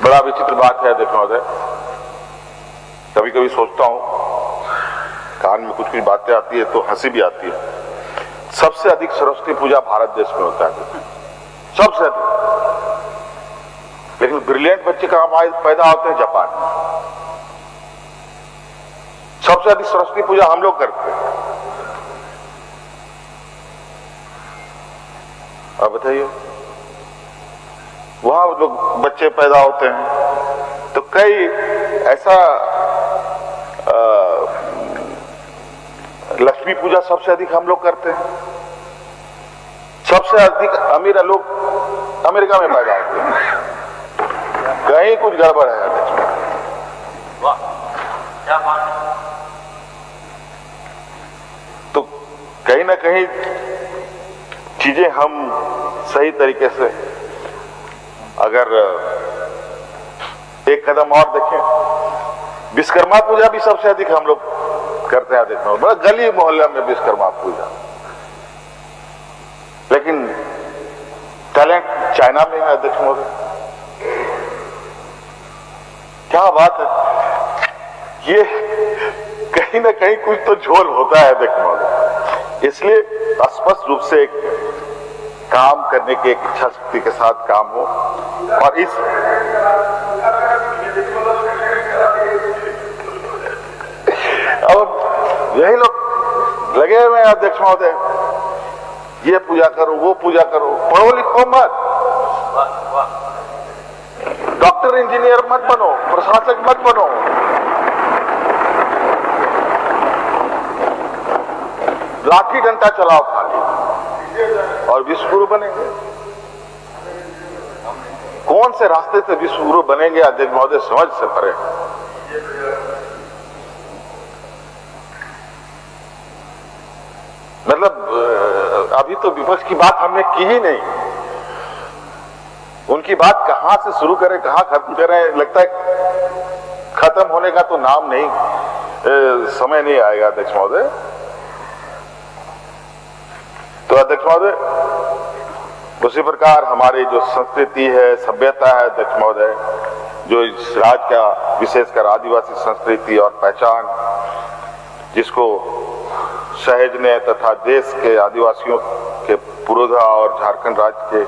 बड़ा विचित्र बात है अध्यक्ष महोदय, कभी कभी सोचता हूं, कान में कुछ कुछ बातें आती है तो हंसी भी आती है। सबसे अधिक सरस्वती पूजा भारत देश में होता है, सबसे अधिक। लेकिन ब्रिलियंट बच्चे कहां पैदा होते हैं? जापान में। सबसे अधिक सरस्वती पूजा हम लोग करते हैं। अब बताइए, वहां लोग बच्चे पैदा होते हैं तो कई ऐसा लक्ष्मी पूजा सबसे अधिक हम लोग करते हैं। सबसे अधिक अमीर लोग अमेरिका में पैदा होते हैं। कहीं कुछ गड़बड़ है अध्यक्ष। वाह, क्या बात है। तो कहीं ना कहीं चीजें हम सही तरीके से अगर एक कदम और देखें, विश्वकर्मा पूजा भी सबसे अधिक हम लोग करते हैं अध्यक्ष महोदय। बड़ा गली मोहल्ला में विश्वकर्मा पूजा, लेकिन टैलेंट चाइना में है अध्यक्ष महोदय। क्या बात है, ये कहीं ना कहीं कुछ तो झोल होता है अध्यक्ष महोदय। इसलिए स्पष्ट रूप से एक काम करने की एक इच्छा शक्ति के साथ काम हो, और इस अब यही लोग लगे हुए हैं अध्यक्ष महोदय, ये पूजा करो, वो पूजा करो, पढ़ो लिखो मत, डॉक्टर इंजीनियर मत बनो, प्रशासक मत बनो, लाठी डंडा चलाओ खाली और विश्वगुरु बनेंगे। कौन से रास्ते से विश्वगुरु बनेंगे अध्यक्ष महोदय, समझ से परे। मतलब अभी तो विपक्ष की बात हमने की ही नहीं, उनकी बात कहां से शुरू करें कहां खत्म करें, लगता है खत्म होने का तो नाम नहीं, समय नहीं आएगा अध्यक्ष महोदय। तो अध्यक्ष महोदय, उसी प्रकार हमारी जो संस्कृति है, सभ्यता है अध्यक्ष महोदय, जो इस राज्य का विशेषकर आदिवासी संस्कृति और पहचान, जिसको सहेजने तथा देश के आदिवासियों के पुरोधा और झारखंड राज्य के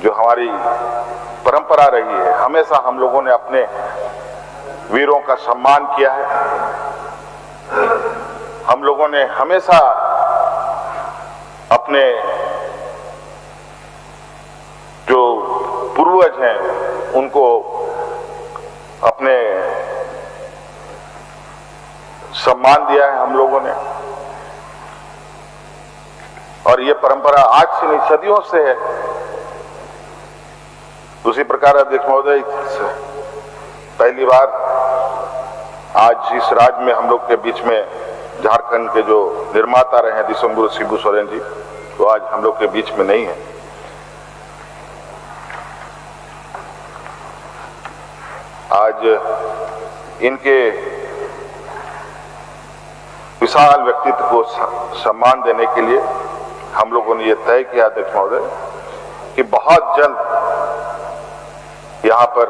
जो हमारी परंपरा रही है, हमेशा हम लोगों ने अपने वीरों का सम्मान किया है। हम लोगों ने हमेशा अपने जो पूर्वज हैं उनको अपने सम्मान दिया है हम लोगों ने, और ये परंपरा आज से नहीं सदियों से है। उसी प्रकार अध्यक्ष महोदय, पहली बार आज इस राज्य में हम लोग के बीच में झारखंड के जो निर्माता रहे हैं दिसंबर शिबू सोरेन जी, तो आज हम लोग के बीच में नहीं है। आज इनके विशाल व्यक्तित्व को सम्मान देने के लिए हम लोगों ने ये तय किया अध्यक्ष महोदय कि बहुत जल्द यहाँ पर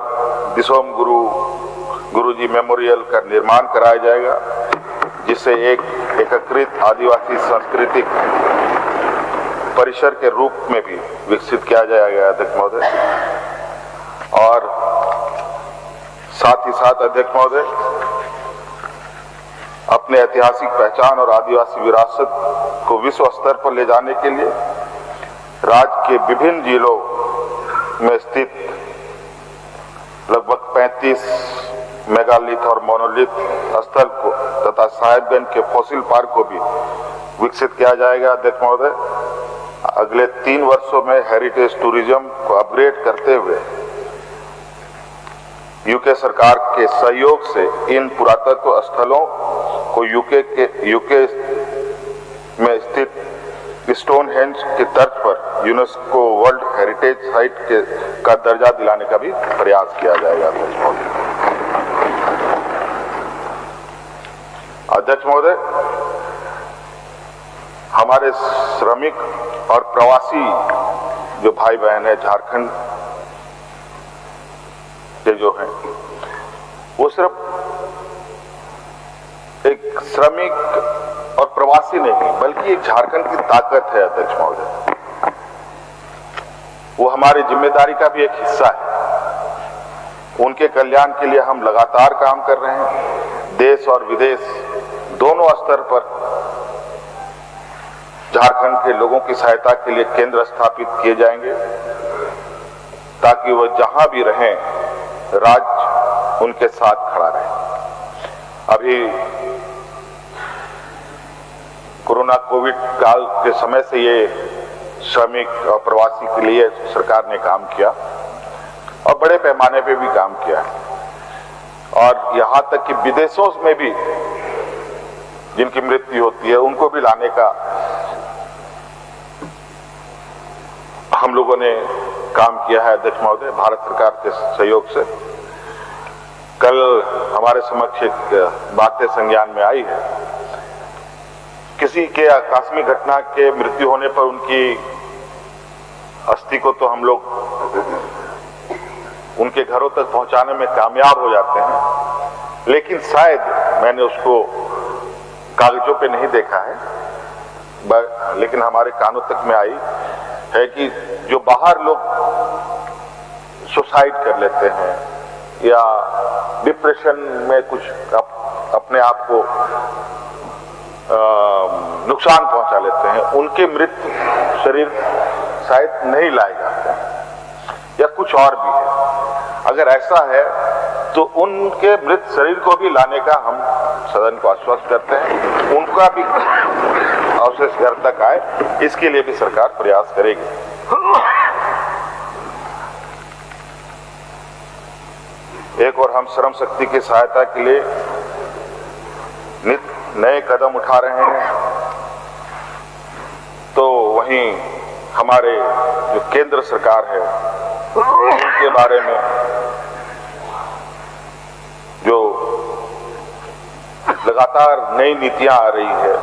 दिसोम गुरुजी मेमोरियल का निर्माण कराया जाएगा, जिसे एक एकीकृत आदिवासी सांस्कृतिक परिसर के रूप में भी विकसित किया जाएगा अध्यक्ष महोदय। और साथ ही साथ अध्यक्ष महोदय, अपने ऐतिहासिक पहचान और आदिवासी विरासत को विश्व स्तर पर ले जाने के लिए राज्य के विभिन्न जिलों में स्थित लगभग 35 मेगालिथ और मोनोलिथ स्थल को तथा साहेबगंज के फॉसिल पार्क को भी विकसित किया जाएगा अध्यक्ष महोदय। अगले 3 वर्षों में हेरिटेज टूरिज्म को अपग्रेड करते हुए यूके सरकार के सहयोग से इन पुरातत्व स्थलों को यूके में स्थित स्टोनहेंज के तर्ज पर यूनेस्को वर्ल्ड हेरिटेज साइट का दर्जा दिलाने का भी प्रयास किया जाएगा अध्यक्ष महोदय। हमारे श्रमिक और प्रवासी जो भाई बहन है झारखंड के जो हैं वो सिर्फ एक श्रमिक और प्रवासी नहीं बल्कि एक झारखंड की ताकत है अध्यक्ष महोदय। वो हमारी जिम्मेदारी का भी एक हिस्सा है। उनके कल्याण के लिए हम लगातार काम कर रहे हैं। देश और विदेश दोनों स्तर पर झारखंड के लोगों की सहायता के लिए केंद्र स्थापित किए जाएंगे ताकि वह जहां भी रहें राज्य उनके साथ खड़ा रहे। अभी कोरोना कोविड काल के समय से ये श्रमिक और प्रवासी के लिए सरकार ने काम किया और बड़े पैमाने पे भी काम किया है और यहां तक कि विदेशों में भी जिनकी मृत्यु होती है उनको भी लाने का हम लोगों ने काम किया है अध्यक्ष महोदय, भारत सरकार के सहयोग से। कल हमारे समक्ष एक बातें संज्ञान में आई है। किसी के आकस्मिक घटना के मृत्यु होने पर उनकी अस्थि को तो हम लोग उनके घरों तक पहुंचाने में कामयाब हो जाते हैं, लेकिन शायद मैंने उसको कागजों पे नहीं देखा है, लेकिन हमारे कानों तक में आई है कि जो बाहर लोग सुसाइड कर लेते हैं या डिप्रेशन में कुछ अपने आप को नुकसान पहुंचा लेते हैं, उनके मृत शरीर शायद नहीं लाए जाते या कुछ और भी है। अगर ऐसा है तो उनके मृत शरीर को भी लाने का हम सदन को आश्वस्त करते हैं, उनका भी अवशेष घर तक आए, इसके लिए भी सरकार प्रयास करेगी। एक और हम श्रम शक्ति की सहायता के लिए नए कदम उठा रहे हैं, तो वहीं हमारे जो केंद्र सरकार है उनके बारे में जो लगातार नई नीतियां आ रही है,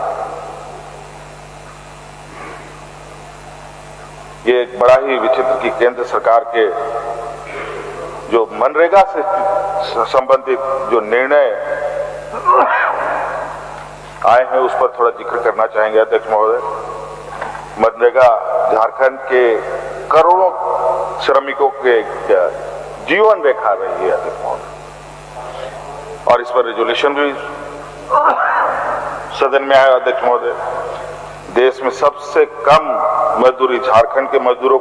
ये एक बड़ा ही विचित्र की केंद्र सरकार के जो मनरेगा से संबंधित जो निर्णय आए हैं उस पर थोड़ा जिक्र करना चाहेंगे अध्यक्ष महोदय। मनरेगा झारखंड के करोड़ों श्रमिकों के जीवन रेखा रही है अध्यक्ष महोदय, और इस पर रेजोल्यूशन भी सदन में आया अध्यक्ष महोदय। देश में सबसे कम मजदूरी झारखंड के मजदूरों